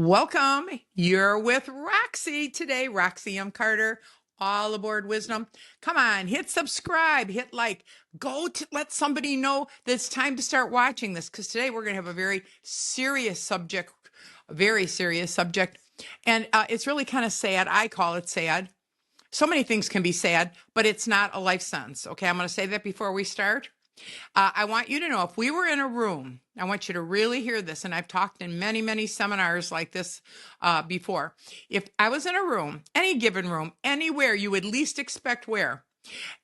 Welcome. You're with Roxy today. Roxy M. Carter, all aboard Wisdom. Come on, hit subscribe, hit like, let somebody know that it's time to start watching this because today we're going to have a very serious subject, And it's really kind of sad. I call it sad. So many things can be sad, but it's not a life sentence. Okay, I'm going to say that before we start. I want you to know if we were in a room, I want you to really hear this. And I've talked in many, many seminars like this before. If I was in a room, any given room, anywhere you would least expect where,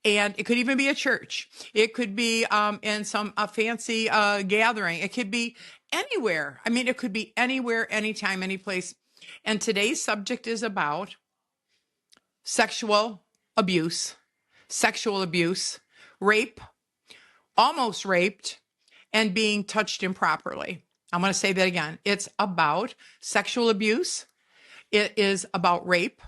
and it could even be a church, it could be in some fancy gathering, it could be anywhere. I mean, it could be anywhere, anytime, any place. And today's subject is about sexual abuse, rape, almost raped, and being touched improperly. I'm going to say that again. It's about sexual abuse. It is about rape,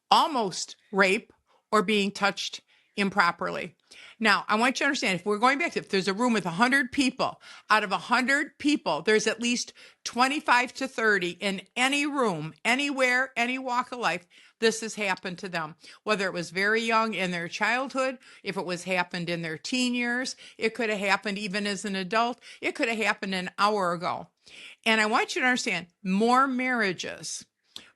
almost rape, or being touched improperly. Now, I want you to understand, if we're going back to, if there's a room with 100 people, out of 100 people, there's at least 25 to 30 in any room, anywhere, any walk of life, this has happened to them. Whether it was very young in their childhood, if it was happened in their teen years, it could have happened even as an adult, it could have happened an hour ago. And I want you to understand, more marriages,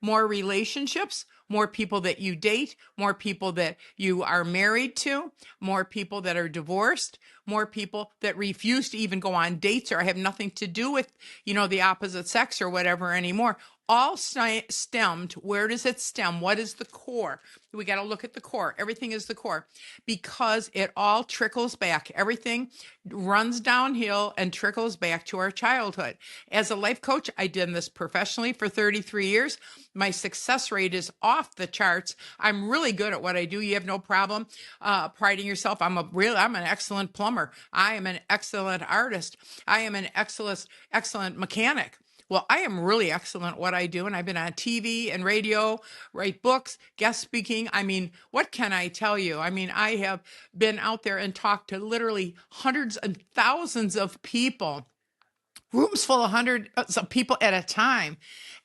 more relationships, more people that you date, more people that you are married to, more people that are divorced, more people that refuse to even go on dates or have nothing to do with, the opposite sex or whatever anymore. All stemmed. Where does it stem? What is the core? We got to look at the core. Everything is the core because it all trickles back. Everything runs downhill and trickles back to our childhood. As a life coach, I did this professionally for 33 years. My success rate is off the charts. I'm really good at what I do. You have no problem priding yourself. I'm an excellent plumber. I am an excellent artist. I am an excellent mechanic. Well, I am really excellent at what I do, and I've been on TV and radio, write books, guest speaking. I mean, what can I tell you? I mean, I have been out there and talked to literally hundreds and thousands of people, rooms full of hundreds of people at a time.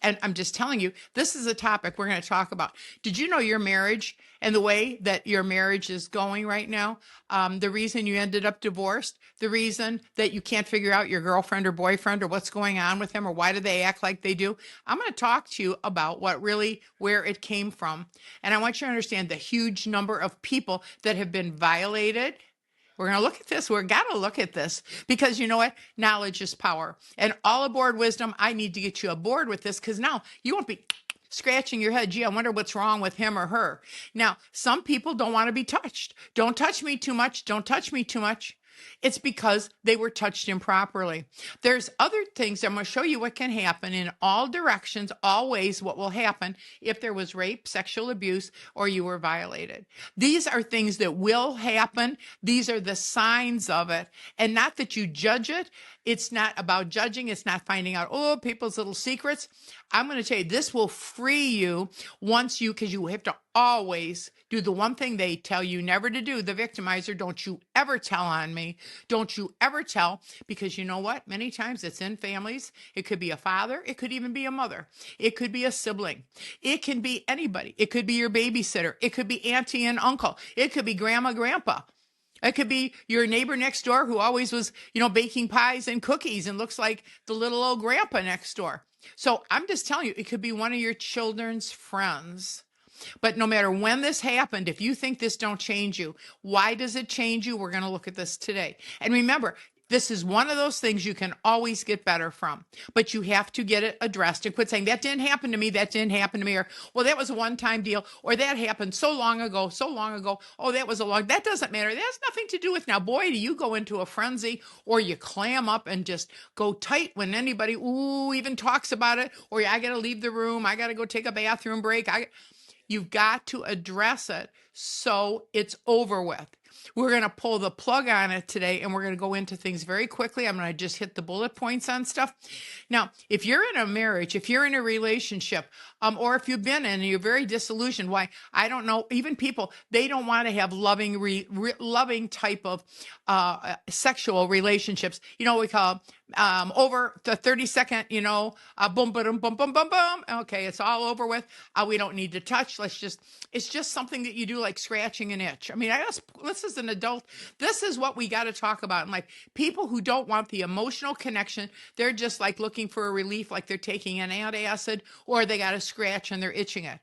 And I'm just telling you, this is a topic we're going to talk about. Did you know your marriage and the way that your marriage is going right now? The reason you ended up divorced, the reason that you can't figure out your girlfriend or boyfriend or what's going on with them or why do they act like they do? I'm going to talk to you about where it came from. And I want you to understand the huge number of people that have been violated. We're going to look at this. We're got to look at this because you know what? Knowledge is power. And all aboard Wisdom, I need to get you aboard with this because now you won't be scratching your head. Gee, I wonder what's wrong with him or her. Now, some people don't want to be touched. Don't touch me too much. Don't touch me too much. It's because they were touched improperly. There's other things. I'm going to show you what can happen in all directions, all ways, what will happen if there was rape, sexual abuse, or you were violated. These are things that will happen. These are the signs of it. And not that you judge it. It's not about judging. It's not finding out, people's little secrets. I'm going to tell you, this will free you because you have to always do the one thing they tell you never to do, the victimizer. Don't you ever tell on me. Don't you ever tell, because you know what? Many times it's in families. It could be a father. It could even be a mother. It could be a sibling. It can be anybody. It could be your babysitter. It could be auntie and uncle. It could be grandma, grandpa. It could be your neighbor next door who always was, baking pies and cookies and looks like the little old grandpa next door. So I'm just telling you, it could be one of your children's friends. But no matter when this happened, if you think this don't change you, why does it change you? We're going to look at this today. And remember, this is one of those things you can always get better from, but you have to get it addressed and quit saying, that didn't happen to me, or, well, that was a one-time deal, or that happened so long ago, oh, that doesn't matter. That has nothing to do with now. Boy, do you go into a frenzy, or you clam up and just go tight when anybody, even talks about it, or I got to leave the room, I got to go take a bathroom break. You've got to address it so it's over with. We're going to pull the plug on it today, and we're going to go into things very quickly. I'm going to just hit the bullet points on stuff. Now, if you're in a marriage, if you're in a relationship, or if you've been in and you're very disillusioned, why, I don't know, even people, they don't want to have loving type of sexual relationships. We call over the 30-second, boom, boom, boom, boom, boom, boom. Okay, it's all over with. We don't need to touch. It's just something that you do, like scratching an itch. I mean, this is an adult. This is what we got to talk about in life. People who don't want the emotional connection, they're just like looking for a relief, like they're taking an antacid, or they got a scratch and they're itching it.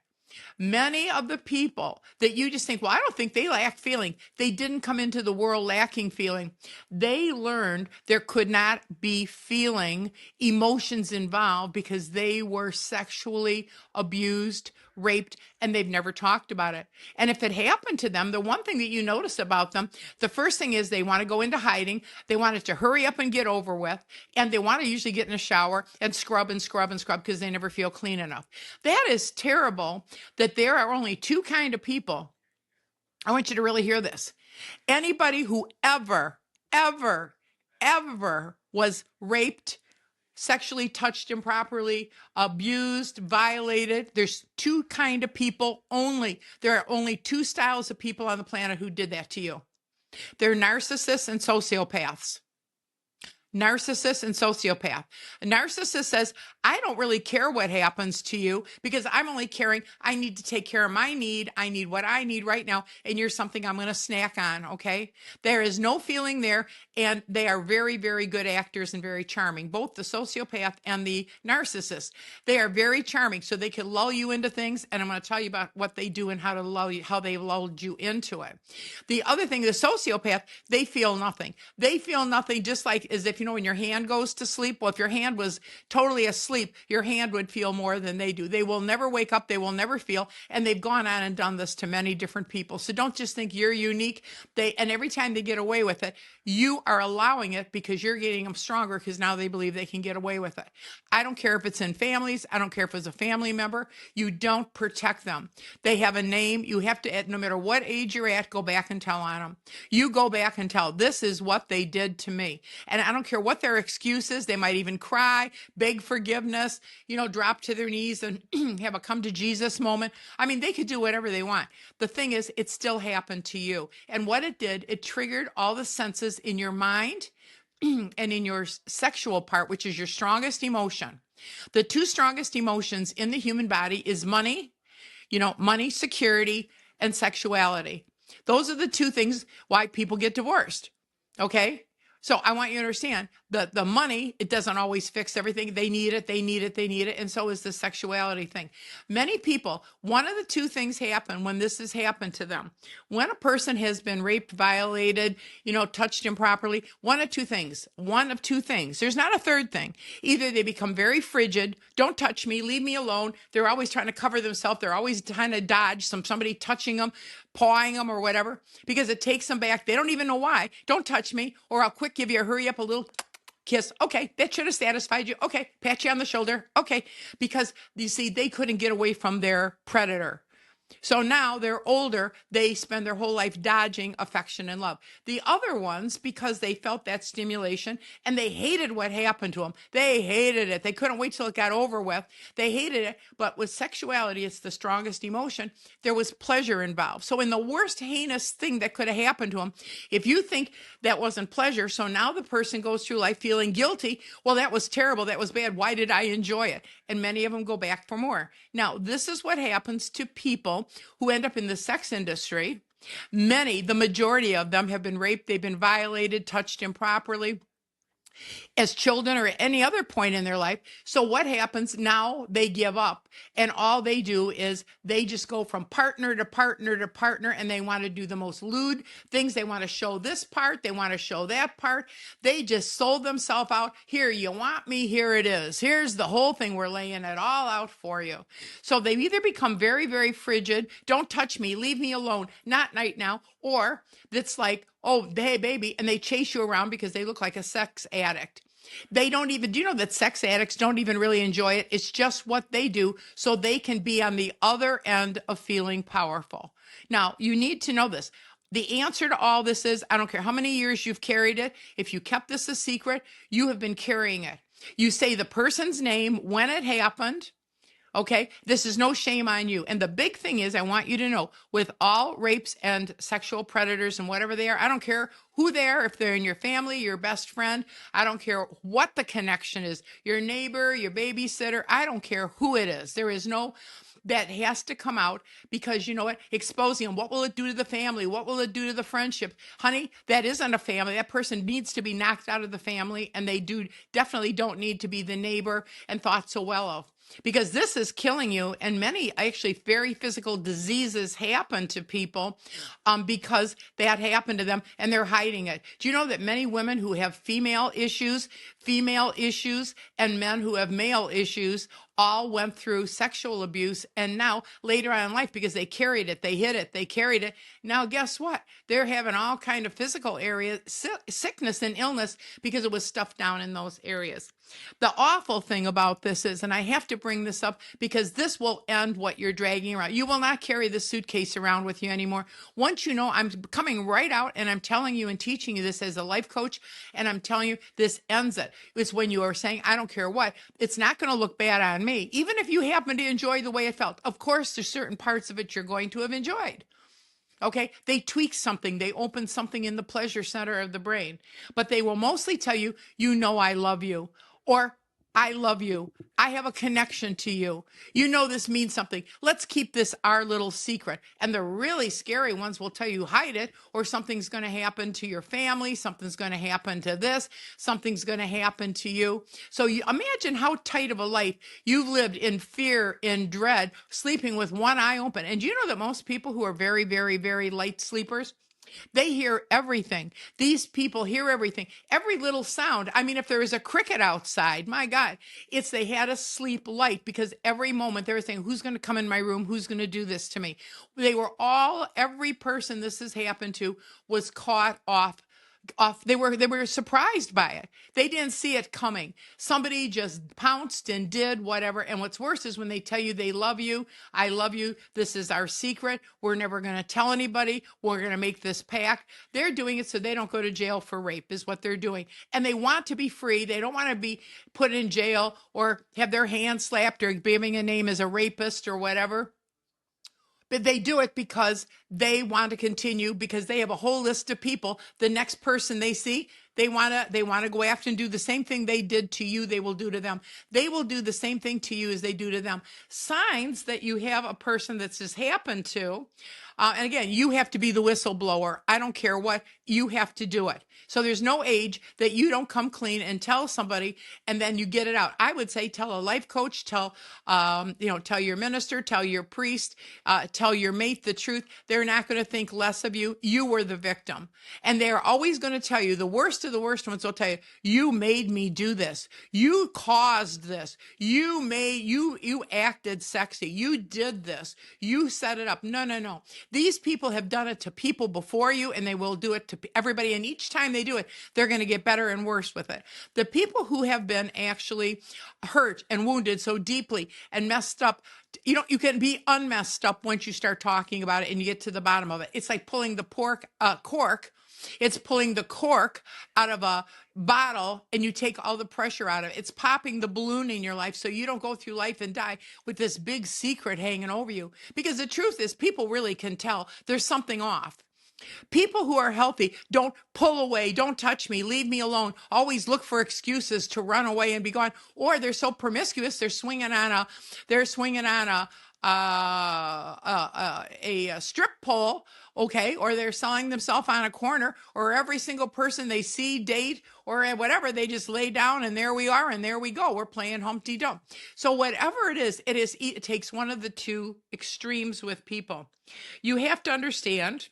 Many of the people that you just think, well, I don't think they lack feeling. They didn't come into the world lacking feeling. They learned there could not be feeling, emotions involved, because they were sexually abused, raped, and they've never talked about it. And if it happened to them, the one thing that you notice about them, the first thing is they want to go into hiding. They want it to hurry up and get over with. And they want to usually get in a shower and scrub and scrub and scrub because they never feel clean enough. That is terrible, that there are only two kind of people. I want you to really hear this. Anybody who ever was raped, sexually touched improperly, abused, violated. There's two kind of people only. There are only two styles of people on the planet who did that to you. They're narcissists and sociopaths. Narcissist and sociopath. A narcissist says, I don't really care what happens to you because I'm only caring. I need to take care of my need. I need what I need right now. And you're something I'm going to snack on. Okay. There is no feeling there. And they are very, very good actors and very charming. Both the sociopath and the narcissist. They are very charming. So they can lull you into things. And I'm going to tell you about what they do and how to lull you, how they lulled you into it. The other thing, the sociopath, they feel nothing. They feel nothing, just like as if, when your hand goes to sleep. Well, if your hand was totally asleep, your hand would feel more than they do. They will never wake up. They will never feel. And they've gone on and done this to many different people. So don't just think you're unique. And every time they get away with it, you are allowing it because you're getting them stronger because now they believe they can get away with it. I don't care if it's in families. I don't care if it's a family member. You don't protect them. They have a name. You have to, no matter what age you're at, go back and tell on them. You go back and tell, this is what they did to me. And I don't care what their excuses. They might even cry, beg forgiveness, drop to their knees and have a come to Jesus moment. I mean, they could do whatever they want. The thing is, it still happened to you. And what it did, it triggered all the senses in your mind and in your sexual part, which is your strongest emotion. The two strongest emotions in the human body is money, money, security, and sexuality. Those are the two things why people get divorced. Okay. So I want you to understand that the money, it doesn't always fix everything. They need it. And so is the sexuality thing. Many people, one of the two things happen when this has happened to them. When a person has been raped, violated, touched improperly, one of two things. There's not a third thing. Either they become very frigid, don't touch me, leave me alone. They're always trying to cover themselves. They're always trying to dodge somebody touching them, pawing them or whatever, because it takes them back. They don't even know why. Don't touch me, or I'll quick give you a hurry up, a little kiss. Okay, that should have satisfied you. Okay, pat you on the shoulder. Okay, because you see, they couldn't get away from their predator. So now they're older, they spend their whole life dodging affection and love. The other ones, because they felt that stimulation and they hated what happened to them. They hated it. They couldn't wait till it got over with. They hated it. But with sexuality, it's the strongest emotion. There was pleasure involved. So in the worst heinous thing that could have happened to them, if you think that wasn't pleasure, so now the person goes through life feeling guilty. Well, that was terrible. That was bad. Why did I enjoy it? And many of them go back for more. Now, this is what happens to people who end up in the sex industry. The majority of them have been raped, they've been violated, touched improperly as children or at any other point in their life. So what happens now? They give up, and all they do is they just go from partner to partner to partner, and they want to do the most lewd things. They want to show this part, they want to show that part. They just sold themselves out. Here, you want me, here it is. Here's the whole thing. We're laying it all out for you. So they either become very, very frigid, don't touch me, leave me alone, not right now, or it's like, oh, hey, baby, and they chase you around because they look like a sex addict. They don't even, do you know that sex addicts don't even really enjoy it? It's just what they do so they can be on the other end of feeling powerful. Now, you need to know this. The answer to all this is, I don't care how many years you've carried it. If you kept this a secret, you have been carrying it. You say the person's name, when it happened. Okay, this is no shame on you. And the big thing is, I want you to know, with all rapes and sexual predators and whatever they are, I don't care who they are, if they're in your family, your best friend, I don't care what the connection is, your neighbor, your babysitter, I don't care who it is. There is no, that has to come out, because you know what? Exposing them. What will it do to the family? What will it do to the friendship? Honey, that isn't a family. That person needs to be knocked out of the family, and they definitely don't need to be the neighbor and thought so well of. Because this is killing you, and many actually very physical diseases happen to people because that happened to them and they're hiding it. Do you know that many women who have female issues, and men who have male issues all went through sexual abuse, and now later on in life, because they carried it, they hid it, they carried it, now guess what? They're having all kind of physical areas, sickness and illness, because it was stuffed down in those areas. The awful thing about this is, and I have to bring this up because this will end what you're dragging around. You will not carry the suitcase around with you anymore. Once you know, I'm coming right out and I'm telling you and teaching you this as a life coach, and I'm telling you this ends it. It's when you are saying, I don't care what, it's not going to look bad on me. Even if you happen to enjoy the way it felt. Of course, there's certain parts of it you're going to have enjoyed. Okay, they tweak something, they open something in the pleasure center of the brain, but they will mostly tell you, you know, I love you, or I love you. I have a connection to you. You know, this means something. Let's keep this our little secret. And the really scary ones will tell you hide it, or something's going to happen to your family. Something's going to happen to this. Something's going to happen to you. So you imagine how tight of a life you've lived in fear, in dread, sleeping with one eye open. And do you know that most people who are very, very, very light sleepers, they hear everything. These people hear everything, every little sound. I mean, if there is a cricket outside, my God, it's they had to sleep light, because every moment they were saying, who's going to come in my room? Who's going to do this to me? They were all, every person this has happened to was caught off. They were surprised by it. They didn't see it coming. Somebody just pounced and did whatever. And what's worse is when they tell you they love you, I love you, this is our secret, we're never going to tell anybody, we're going to make this pact. They're doing it so they don't go to jail for rape, is what they're doing. And they want to be free. They don't want to be put in jail or have their hand slapped or giving a name as a rapist or whatever. But they do it because they want to continue, because they have a whole list of people. The next person they see, they want to go after and do the same thing they did to you, they will do to them. They will do the same thing to you as they do to them. Signs that you have a person that's just happened to. And again, you have to be the whistleblower. I don't care what, you have to do it. So there's no age that you don't come clean and tell somebody and then you get it out. I would say tell a life coach, tell your minister, tell your priest, tell your mate the truth. They're not going to think less of you. You were the victim. And they're always going to tell you, the worst of the worst ones will tell you, you made me do this. You caused this. You acted sexy. You did this. You set it up. No. These people have done it to people before you, and they will do it to everybody. And each time they do it, they're going to get better and worse with it. The people who have been actually hurt and wounded so deeply and messed up, you can be unmessed up once you start talking about it and you get to the bottom of it. It's like pulling the cork. It's pulling the cork out of a bottle and you take all the pressure out of it. It's popping the balloon in your life so you don't go through life and die with this big secret hanging over you. Because the truth is, people really can tell there's something off. People who are healthy don't pull away, don't touch me, leave me alone, always look for excuses to run away and be gone. Or they're so promiscuous, they're swinging on a strip pole, okay, or they're selling themselves on a corner, or every single person they see, date, or whatever, they just lay down and there we are and there we go. We're playing Humpty Dump. So whatever it is, it takes one of the two extremes with people. You have to understand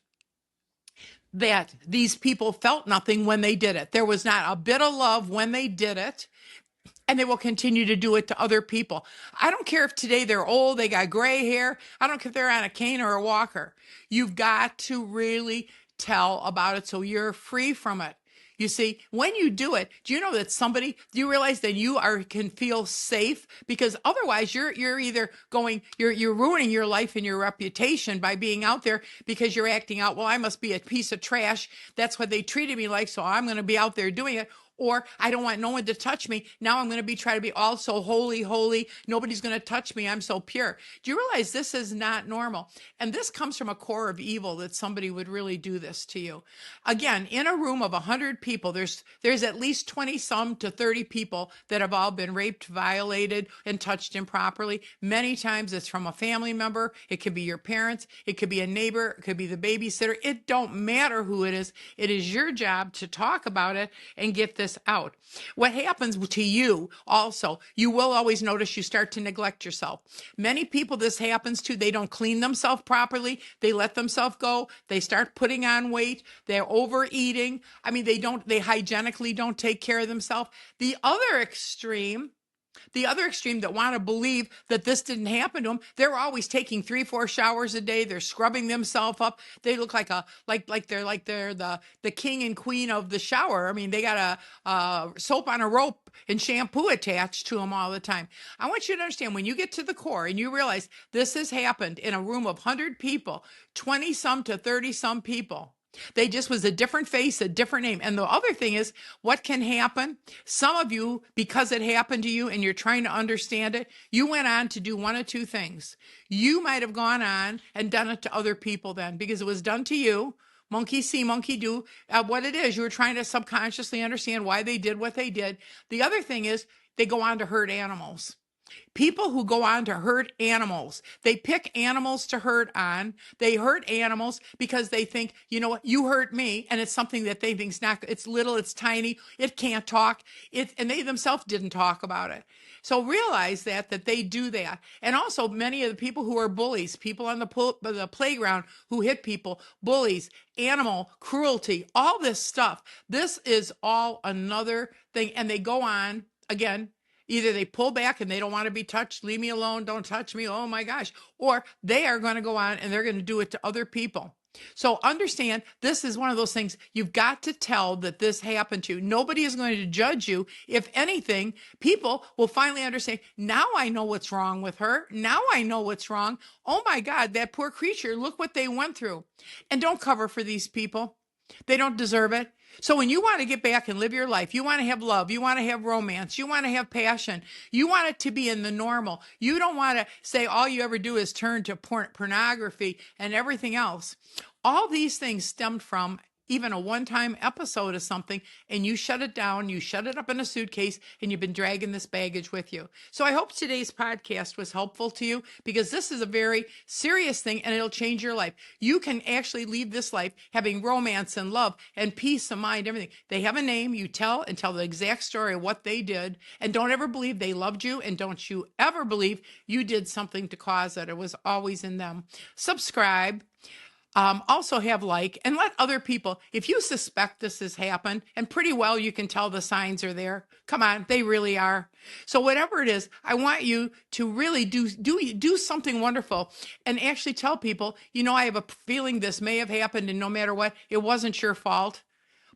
that these people felt nothing when they did it. There was not a bit of love when they did it. And they will continue to do it to other people. I don't care if today they're old, they got gray hair. I don't care if they're on a cane or a walker. You've got to really tell about it so you're free from it. You see, when you do it, do you know that do you realize that can feel safe? Because otherwise you're either you're ruining your life and your reputation by being out there because you're acting out, well, I must be a piece of trash. That's what they treated me like, so I'm going to be out there doing it. Or I don't want no one to touch me. Now I'm going to try to be all so holy, holy. Nobody's going to touch me. I'm so pure. Do you realize this is not normal? And this comes from a core of evil that somebody would really do this to you. Again, in a room of 100 people, there's at least 20 some to 30 people that have all been raped, violated, and touched improperly. Many times it's from a family member. It could be your parents. It could be a neighbor. It could be the babysitter. It don't matter who it is. It is your job to talk about it and get this out. What happens to you also, you will always notice you start to neglect yourself. Many people this happens to, they don't clean themselves properly. They let themselves go. They start putting on weight. They're overeating. I mean, they hygienically don't take care of themselves. The other extreme that want to believe that this didn't happen to them, they're always taking 3-4 showers a day. They're scrubbing themselves up. They look like they're the king and queen of the shower. I mean, they got a soap on a rope and shampoo attached to them all the time. I want you to understand, when you get to the core and you realize this has happened in a room of 100 people, 20 some to 30 some people. They just was a different face, a different name. And the other thing is, what can happen? Some of you, because it happened to you and you're trying to understand it, you went on to do one of two things. You might have gone on and done it to other people then, because it was done to you. Monkey see, monkey do. What it is, you were trying to subconsciously understand why they did what they did. The other thing is, they go on to hurt animals. People who go on to hurt animals, they pick animals to hurt on. They hurt animals because they think, you know what, you hurt me. And it's something that they think is not, it's little, it's tiny, it can't talk. And they themselves didn't talk about it. So realize that they do that. And also many of the people who are bullies, people on the playground who hit people, bullies, animal cruelty, all this stuff. This is all another thing. And they go on again. Either they pull back and they don't want to be touched, leave me alone, don't touch me, oh my gosh. Or they are going to go on and they're going to do it to other people. So understand, this is one of those things you've got to tell that this happened to you. Nobody is going to judge you. If anything, people will finally understand, now I know what's wrong with her. Now I know what's wrong. Oh my God, that poor creature, look what they went through. And don't cover for these people. They don't deserve it. So when you want to get back and live your life, you want to have love, you want to have romance, you want to have passion, you want it to be in the normal. You don't want to say all you ever do is turn to pornography and everything else. All these things stemmed from even a one-time episode of something, and you shut it down, you shut it up in a suitcase, and you've been dragging this baggage with you. So I hope today's podcast was helpful to you, because this is a very serious thing and it'll change your life. You can actually leave this life having romance and love and peace of mind, everything. They have a name, you tell the exact story of what they did, and don't ever believe they loved you, and don't you ever believe you did something to cause it. It was always in them. Subscribe. Also have and let other people, if you suspect this has happened, and pretty well you can tell the signs are there. Come on, they really are. So whatever it is, I want you to really do something wonderful and actually tell people, I have a feeling this may have happened, and no matter what, it wasn't your fault,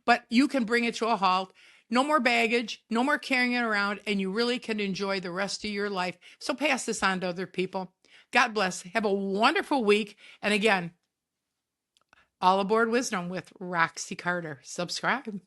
but you can bring it to a halt. No more baggage, no more carrying it around, and you really can enjoy the rest of your life. So pass this on to other people. God bless. Have a wonderful week. And again, All Aboard Wisdom with Roxy Carter. Subscribe.